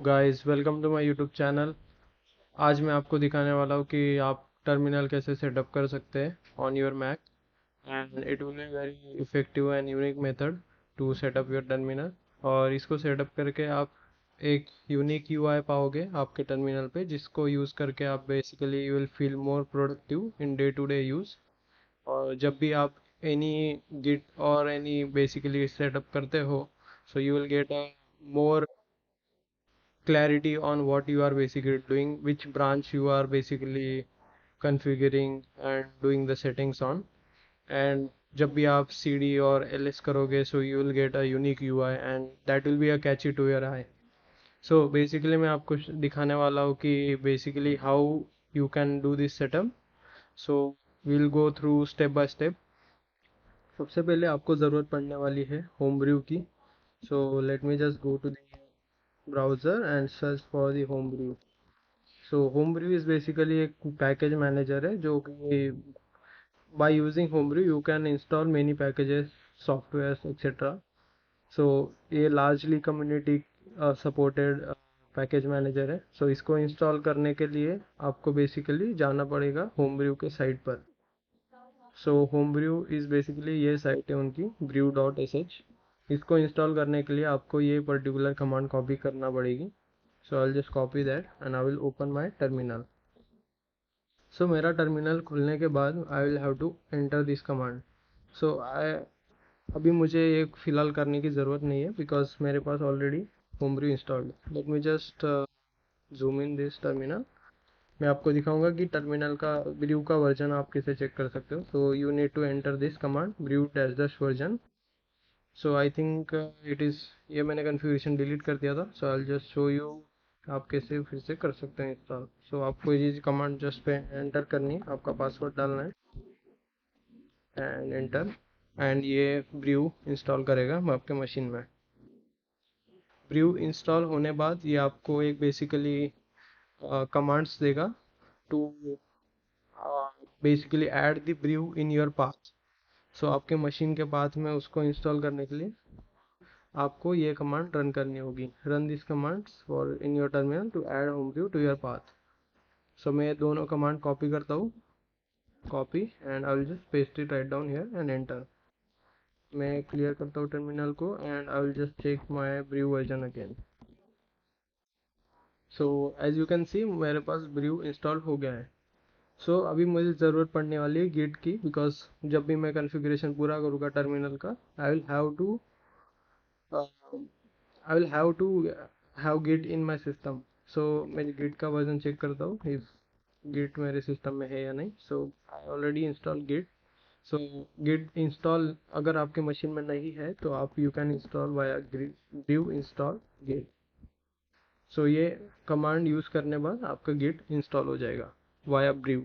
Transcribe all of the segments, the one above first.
Guys welcome to my YouTube channel. आज मैं आपको दिखाने वाला हूँ कि आप टर्मिनल कैसे सेटअप कर सकते हैं on your Mac, and it will be very effective and unique method to setup your terminal. और इसको सेटअप करके आप एक यूनिक यूआई पाओगे आपके टर्मिनल पे, जिसको यूज़ करके आप basically you will feel more productive in day to day use. और जब भी आप एनी गिट और एनी बेसिकली सेटअप करते हो, so you will get a more clarity on what you are basically doing, which branch you are basically configuring and doing the settings on. And जब भी आप cd और ls करोगे, so you will get a unique UI and that will be a catchy to your eye. So basically मैं आपको दिखाने वाला हूँ कि basically how you can do this setup. So we'll go through step by step. सबसे पहले आपको ज़रूरत पड़ने वाली है homebrew की. So let me just go to the browser and search for the homebrew. So homebrew is basically एक package manager है जो कि by using homebrew you can install many packages, softwares, etc. So ये largely community supported package manager है. So इसको install करने के लिए आपको बेसिकली जाना पड़ेगा homebrew के साइट पर. So homebrew is basically ये साइट है उनकी brew.sh. इसको इंस्टॉल करने के लिए आपको ये पर्टिकुलर कमांड कॉपी करना पड़ेगी. So I'll just copy that and I will open my terminal. So मेरा टर्मिनल खुलने के बाद I will have to enter this command. So I अभी मुझे ये फ़िलहाल करने की ज़रूरत नहीं है because मेरे पास already homebrew installed. Let me just zoom in this terminal. मैं आपको दिखाऊंगा कि टर्मिनल का ब्रू का वर्जन आप कैसे चेक कर सकते हो. So you need to enter this command brew dash dash version. So I think it is, ये मैंने कन्फिग्रेशन डिलीट कर दिया था. So I'll just show you आप कैसे फिर से कर सकते हैं इंस्टॉल. सो आपको ये कमांड जस्ट पे एंटर करनी है, आपका पासवर्ड डालना है एंड एंटर, एंड ये ब्रू इंस्टॉल करेगा आपके मशीन में. ब्रू इंस्टॉल होने बाद ये आपको एक बेसिकली कमांड्स देगा to basically add the brew in your path. So आपके मशीन के पाथ में उसको इंस्टॉल करने के लिए आपको ये कमांड रन करनी होगी. Run this commands for in your terminal to add Homebrew to your path. So मैं दोनों कमांड कॉपी करता हूँ, copy, and I will just paste it right down here and enter. मैं clear करता हूँ terminal को and I will just check my brew version again. So as you can see मेरे पास ब्रू इंस्टॉल हो गया है. सो अभी मुझे ज़रूरत पड़ने वाली है गिट की, बिकॉज जब भी मैं कॉन्फ़िगरेशन पूरा करूँगा टर्मिनल का, I will have to have Git in my system. So मैं गिट का वर्जन चेक करता हूँ इफ गिट मेरे सिस्टम में है या नहीं. So I already install Git. So Git install अगर आपके मशीन में नहीं है तो आप you can install via brew install Git. So ये कमांड यूज़ करने बाद आपका गिट इंस्टॉल हो जाएगा via brew.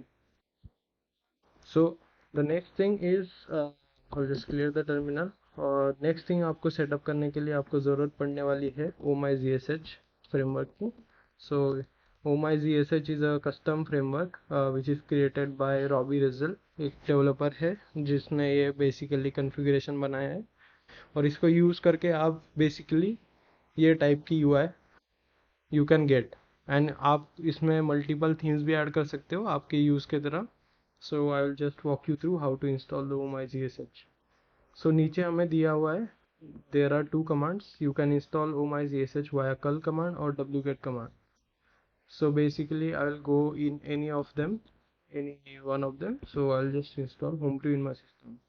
So the next thing is I'll just clear the terminal. और नेक्स्ट थिंग आपको सेटअप करने के लिए आपको ज़रूरत पड़ने वाली है OMyZSH फ्रेमवर्क की. So OMyZSH is a custom framework which is created by Robby Russell. एक डेवलपर है जिसने ये बेसिकली कॉन्फ़िगरेशन बनाया है, और इसको यूज़ करके आप बेसिकली ये टाइप की UI you can get. And आप इसमें मल्टीपल थीम्स भी ऐड कर सकते हो आपके यूज़ के तरह. So I will just walk you through how to install the OMyZSH. So नीचे हमें दिया हुआ है there are two commands. You can install OMyZSH via curl command or wget command. So basically I will go in any of them, any one of them. So I'll just install homebrew in my system.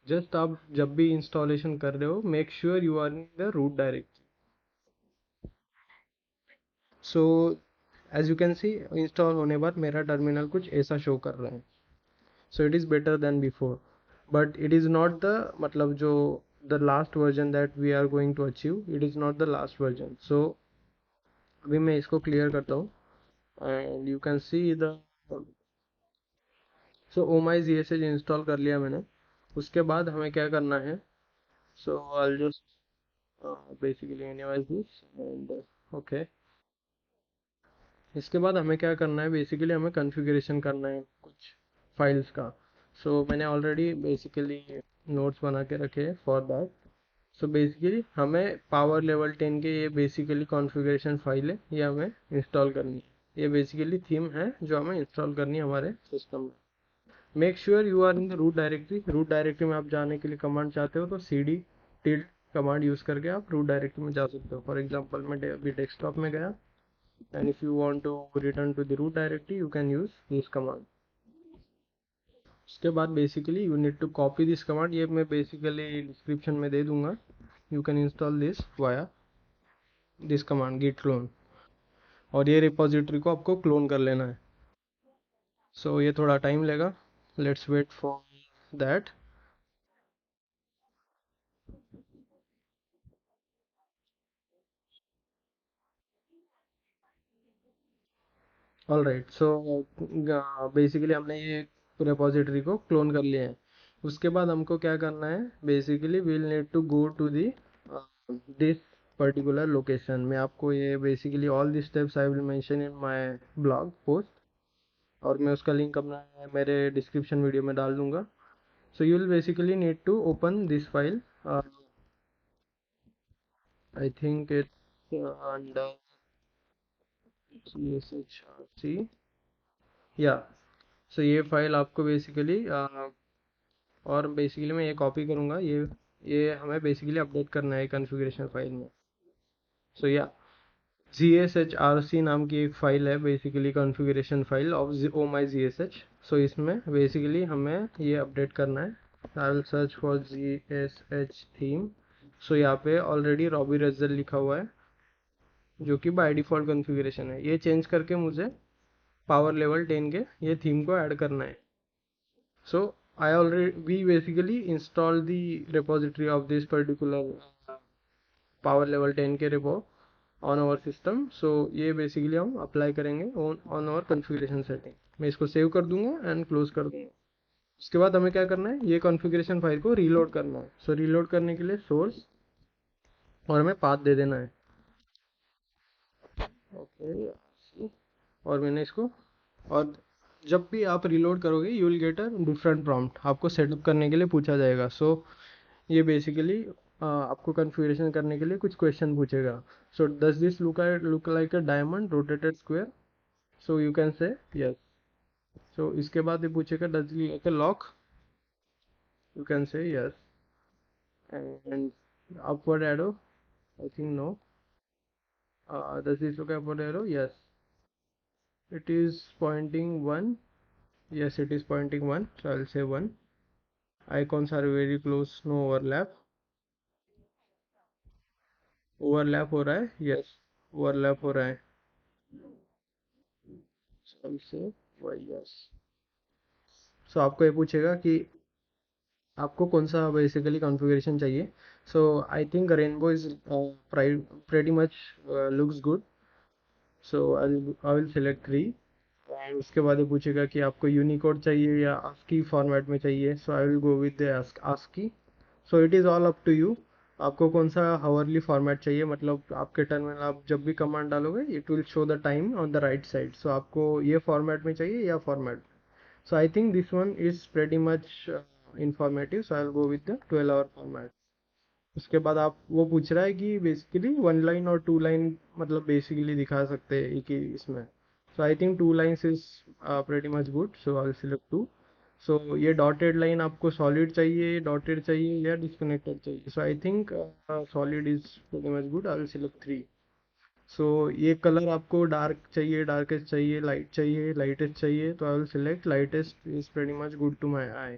Just आप जब भी installation कर रहे हो, make sure you are in the root directory. So as you can see install होने बाद मेरा terminal कुछ ऐसा शो कर रहा है. So it is better than before, but it is not the मतलब जो the last version that we are going to achieve, it is not the last version. So अभी मैं इसको क्लियर करता हूँ and you can see the. So OMyZSH install कर लिया मैंने. उसके बाद हमें क्या करना है, so I just basically anyways this and okay. इसके बाद हमें क्या करना है, बेसिकली हमें कॉन्फ़िगरेशन करना है कुछ फाइल्स का. सो मैंने ऑलरेडी बेसिकली नोट्स बना के रखे हैं फॉर दैट. सो बेसिकली हमें पावर लेवल 10 के ये बेसिकली कॉन्फ़िगरेशन फाइल है, ये हमें इंस्टॉल करनी है। ये बेसिकली थीम है जो हमें इंस्टॉल करनी है हमारे सिस्टम में। Make sure you are in the root directory. Root directory में आप जाने के लिए कमांड चाहते हो तो cd टिल्ड कमांड यूज़ करके आप रूट डायरेक्टरी में जा सकते हो। फॉर एग्जांपल मैं अभी डेस्कटॉप में गया, and if you want to return to the root directory you can use this command. उसके बाद basically you need to copy this command, ये मैं बेसिकली डिस्क्रिप्शन में दे दूंगा। You can install this via this command git clone, और ये repository को आपको क्लोन कर लेना है। सो ये थोड़ा टाइम लेगा, let's wait for that. All right, so basically हमने ये रिपोजिटरी को क्लोन कर लिया है। उसके बाद हमको क्या करना है, basically we'll need to go to the this particular location. मैं आपको ये basically all the steps I will mention in my blog post, और मैं उसका लिंक अपना मेरे डिस्क्रिप्शन वीडियो में डाल दूंगा। So you will basically need to open this file. I think it's under CSHRC, yeah. सो ये फाइल आपको बेसिकली और बेसिकली मैं ये कॉपी करूँगा, ये हमें बेसिकली अपडेट करना है कॉन्फ़िगरेशन फाइल में। सो या GSHRC नाम की एक फ़ाइल है, basically configuration file of oh my GSH। So इसमें बेसिकली हमें ये अपडेट करना है। I will search for GSH theme. So यहाँ पे ऑलरेडी रॉबी रज्जल लिखा हुआ है जो कि बाय डिफ़ॉल्ट कॉन्फ़िगरेशन है। ये चेंज करके मुझे पावर लेवल 10 के ये थीम को ऐड करना है। So we basically installed the repository of this particular power level 10 के repo on our system. So ये basically हम apply करेंगे on our configuration setting। मैं इसको सेव कर दूंगा एंड क्लोज कर दूंगा। उसके बाद हमें क्या करना है, ये कॉन्फ़िगरेशन फाइल को रीलोड करना है। सो रीलोड करने के लिए सोर्स और हमें पाथ दे देना है। ओके, और मैंने इसको, और जब भी आप रीलोड करोगे you will get a different prompt, आपको सेटअप करने के लिए पूछा जाएगा। सो ये बेसिकली आपको कॉन्फ़िगरेशन करने के लिए कुछ क्वेश्चन पूछेगा। So does this look like a diamond rotated square, so you can say yes. So इसके बाद ये पूछेगा does it like a lock, you can say yes. And upward arrow, I think no. Does this look upward arrow, yes. It is pointing one. Yes, it is pointing one. So I'll say one. Icons are very close. No overlap. Overlap हो रहा है. Yes. Overlap हो रहा है. So I'll say why yes. So आपको ये पूछेगा कि आपको कौन सा बेसिकली कॉन्फ़िगरेशन चाहिए। So I think rainbow is pretty much looks good. So I will select 3। And उसके बाद ये पूछेगा कि आपको यूनिकोड चाहिए या ASCII फॉर्मेट में चाहिए। So I will go with the ASCII। So it is all up to you, आपको कौन सा हावरली फॉर्मेट चाहिए। मतलब आपके टर्मिनल आप जब भी कमांड डालोगे it will show the time on the right side. So आपको ये फॉर्मेट में चाहिए या format. So I think this one is pretty much informative, so I will go with the 12 hour format. उसके बाद आप वो पूछ रहा है कि बेसिकली 1 लाइन और 2 लाइन मतलब बेसिकली दिखा सकते हैं एक ही इसमें। So I think 2 lines is pretty much good, so I will select 2। So ये डॉटेड लाइन आपको सॉलिड चाहिए, डॉटेड चाहिए या डिस्कनेक्टेड चाहिए। So I think solid is pretty much good, I will select 3। So ये कलर आपको dark चाहिए, darkest चाहिए, लाइट चाहिए, लाइटेस्ट चाहिए, तो I will select lightest is pretty much good to my eye.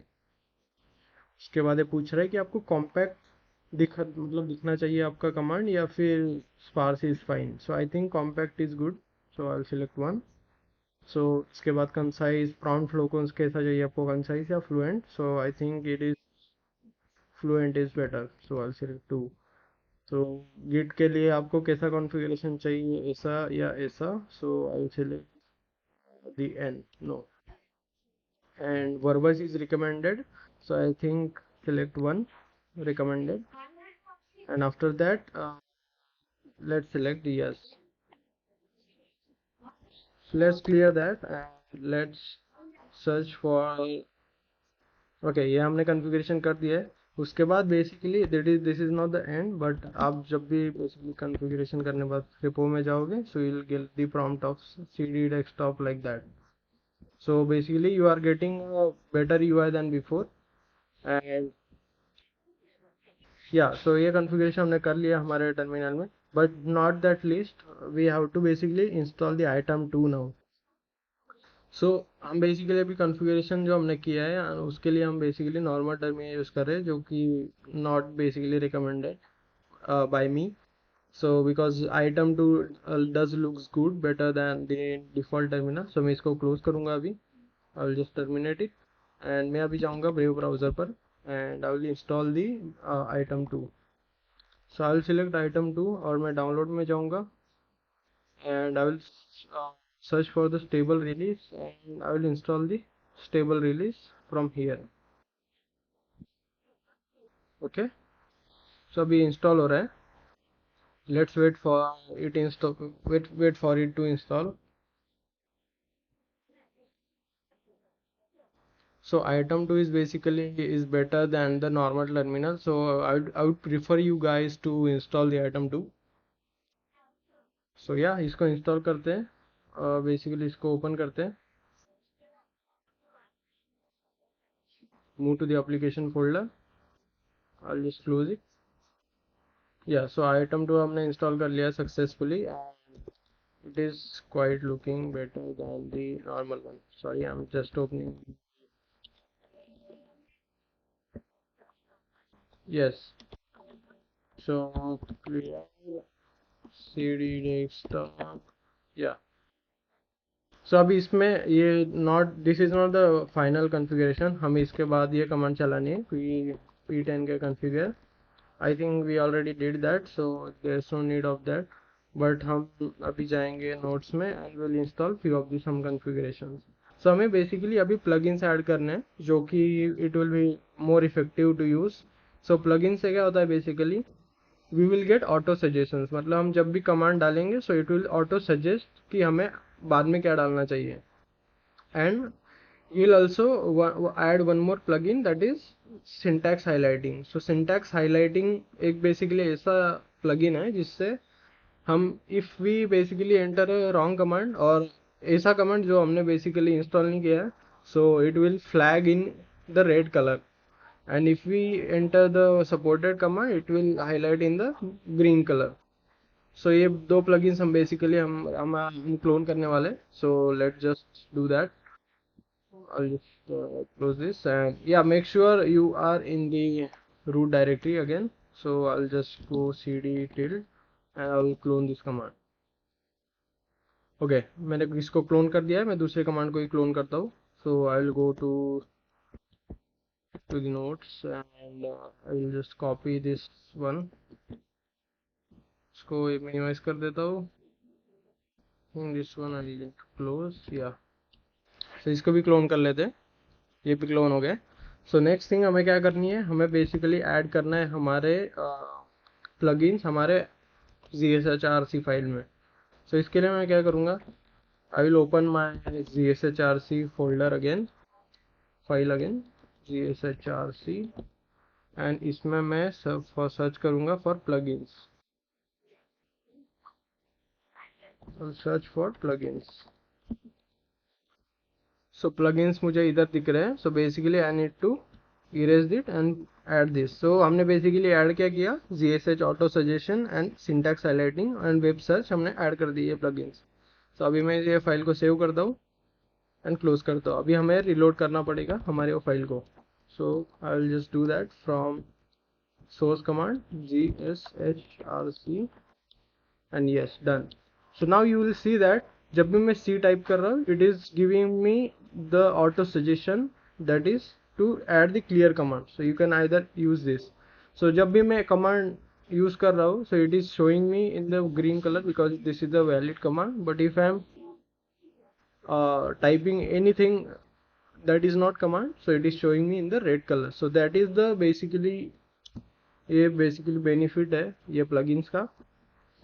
उसके बाद ये पूछ रहा है कि आपको कॉम्पैक्ट मतलब दिखना चाहिए आपका कमांड या फिर sparse is fine. So I think compact is good, so I will select 1। सो इसके बाद कंसाइज प्रॉम्प्ट फ्लो को कैसा चाहिए आपको, कंसाइज या fluent. So I think it is fluent is better, so I will select 2। तो गिट के लिए आपको कैसा कॉन्फ़िगरेशन चाहिए, ऐसा या ऐसा। So I will select the N, no. And verbose is recommended, so I think select 1, recommended. And after that let's select yes. Let's clear that and let's search for, okay, ये हमने configuration कर दिया है। उसके बाद basically this is not the end, but आप जब भी बेसिकली कॉन्फ़िगरेशन करने के बाद रिपो में जाओगे, सो you will get the prompt of cd desktop like that. So basically you are getting a better UI than before. And yeah, so ये configuration हमने कर लिया हमारे टर्मिनल में, but not that least we have to basically install the item 2 now. So हम basically अभी configuration जो हमने किया है उसके लिए हम बेसिकली नॉर्मल टर्मिनल यूज़ कर रहे हैं, जो कि not basically recommended by me. So because item 2 does looks good better than the default terminal, so मैं इसको क्लोज करूँगा अभी. I will just terminate it and मैं अभी जाऊँगा ब्रेव ब्राउज़र पर and I will install the item 2. So I will select item 2 और मैं डाउनलोड में जाऊँगा and I will search for the stable release and I will install the stable release from here. Okay, so अभी install हो रहा है. Let's wait for it install. Wait for it to install. So item 2 is basically is better than the normal terminal, so I would prefer you guys to install the item 2. So yeah, इसको install करते हैं. Basically इसको open करते हैं. Move to the application folder. I'll just close it. Yeah, so item 2 हमने install कर लिया successfully and it is quite looking better than the normal one. Sorry, I'm just opening. Yes, so clear cd desktop. Yeah. So अभी इसमें ये not this is not the final configuration. हमें इसके बाद ये कमांड चलानी है p10 के configure. I think we already did that, so there is no need of that. But हम अभी जाएंगे नोट्स में and will install few of the some configuration. So हमें बेसिकली अभी प्लगइन्स ऐड करने हैं जो कि it will be more effective to use. So plugin से क्या होता है basically, we will get auto suggestions. मतलब हम जब भी कमांड डालेंगे so it will auto suggest कि हमें बाद में क्या डालना चाहिए. And you will also add one more plugin, that is syntax highlighting. So syntax highlighting एक basically ऐसा plugin है जिससे हम if we basically enter a wrong command और ऐसा command जो हमने basically install नहीं किया है, so it will flag in the red color, and if we enter the supported command it will highlight in the green color. So ये दो plugins हम basically हम clone करने वाले. So let's just do that. I'll just close this and yeah, make sure you are in the root directory again. So I'll just go cd tilde and I'll clone this command. Okay, मैंने इसको clone कर दिया है. मैं दूसरे command को ही clone करता हूँ. So I'll go to the notes and I'll just copy this one. इसको मिनिमाइज कर देता हूँ. This one I'll close. Yeah, so इसको भी क्लोन कर लेते हैं. ये भी क्लोन हो गए. सो नेक्स्ट थिंग हमें क्या करनी है, हमें बेसिकली ऐड करना है हमारे प्लगइन्स हमारे ZSHRC फाइल में. सो इसके लिए मैं क्या करूँगा, I will open my ZSHRC folder again, file again ZSHRC, and इसमें मैं सर्च करूँगा for plugins. Search for plugins. So plugins मुझे इधर दिख रहे हैं. So basically I need to erase it and add this. So हमने बेसिकली ऐड क्या किया, ZSH auto suggestion and syntax highlighting and web search हमने ऐड कर दी है प्लगइन्स. सो अभी मैं ये फाइल को सेव करता हूँ एंड क्लोज करता हूँ. अभी हमें रिलोड करना पड़ेगा हमारे वो फाइल को. So I will just do that from source command ZSHRC and yes done. So now you will see that जब भी मैं C टाइप कर रहा हूँ it is giving me the auto suggestion that is to add the clear command. So you can either use this. So जब भी मैं command use कर रहा हूँ so it is showing me in the green color because this is the valid command. But if I am typing anything that is not command so it is showing me in the red color. So that is the basically ये basically benefit है ये plugins का.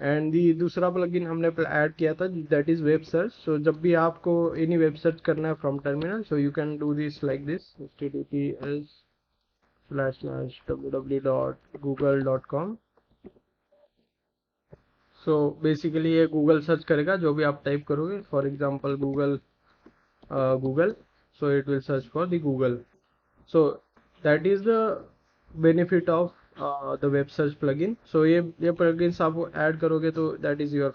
And the दूसरा plugin हमने add किया था that is web search. सो जब भी आपको एनी वेब सर्च करना है from terminal so you can do this like this https www.google.com। So basically ये गूगल सर्च करेगा जो भी आप टाइप करोगे, for example Google, so it will search for the Google. So that is the benefit of the web search plugin. So ये plugins आप add करोगे तो that is your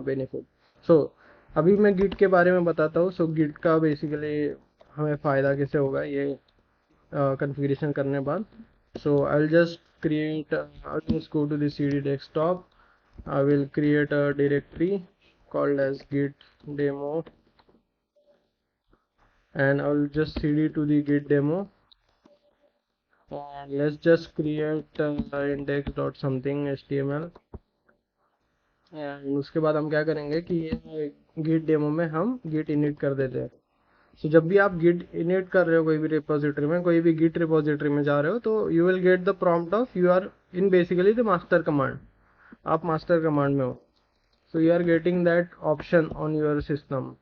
benefit. So अभी मैं Git के बारे में बताता हूँ। So Git का बेसिकली हमें फ़ायदा कैसे होगा ये कॉन्फ़िगरेशन करने बाद। So I'll just go to the CD desktop. I will create a directory called as git demo, and I will just cd to the git demo, and let's just create index dot something html, and उसके बाद हम क्या करेंगे कि ये git demo में हम git init कर देते हैं। So जब भी आप git init कर रहे हो कोई भी रिपोजिटरी में, कोई भी git रिपोजिटरी में जा रहे हो, तो you will get the prompt of you are in basically the master command, आप master command में हो। So you are getting that option on your system,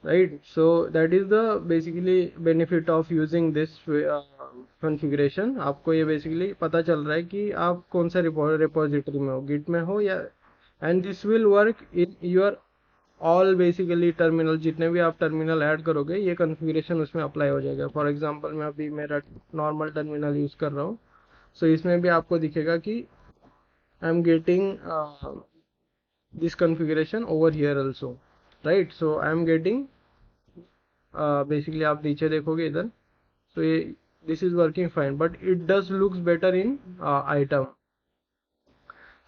right? So that is the basically benefit of using this configuration। आपको ये basically पता चल रहा है कि आप कौन सा रिपोजिटरी में हो, गिट में हो या, and this will work in your all basically terminal, जितने भी आप टर्मिनल ऐड करोगे ये कॉन्फ़िगरेशन उसमें अप्लाई हो जाएगा। फॉर एग्जांपल मैं अभी मेरा नॉर्मल टर्मिनल यूज़ कर रहा हूँ, सो इसमें भी आपको दिखेगा कि I am getting this configuration over here also, right? So I am getting basically आप नीचे देखोगे इधर, so ये this is working fine, but it does looks better in item।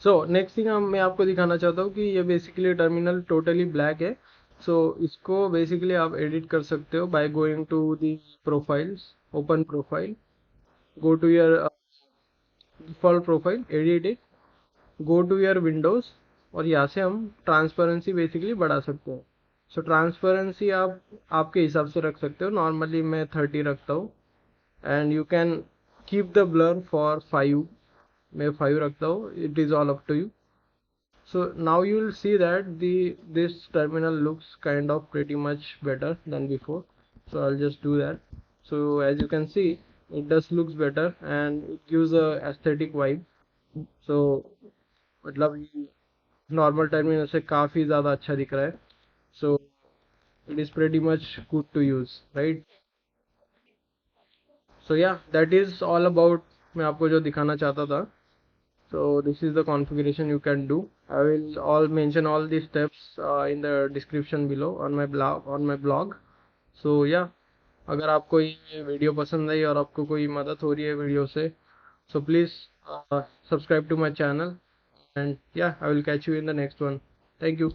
so next thing मैं आपको दिखाना चाहता हूँ कि ये बेसिकली टर्मिनल टोटली ब्लैक है। so इसको बेसिकली आप एडिट कर सकते हो by going to the profiles, open profile, go to your default profile, edit it, go to your windows, और यहाँ से हम ट्रांसपेरेंसी बेसिकली बढ़ा सकते हैं। सो ट्रांसपेरेंसी आप आपके हिसाब से रख सकते हो, नॉर्मली मैं 30 रखता हूँ, and you can keep the blur for 5, मैं 5 रखता हूँ, it is all up to you. So now you will see that this terminal looks kind of pretty much better than before. so I'll just do that। so as you can see it does looks better and it gives a aesthetic vibe। so मतलब normal terminal से काफ़ी ज़्यादा अच्छा दिख रहा है। So it is pretty much good to use, right? So yeah that is all about, मैं आपको जो दिखाना चाहता था। So this is the configuration you can do. I will all mention all the steps in the description below on my blog. So yeah अगर आपको ये video पसंद आई और आपको कोई मदद हो रही है वीडियो से, so please subscribe to my channel, and yeah, I will catch you in the next one। Thank you।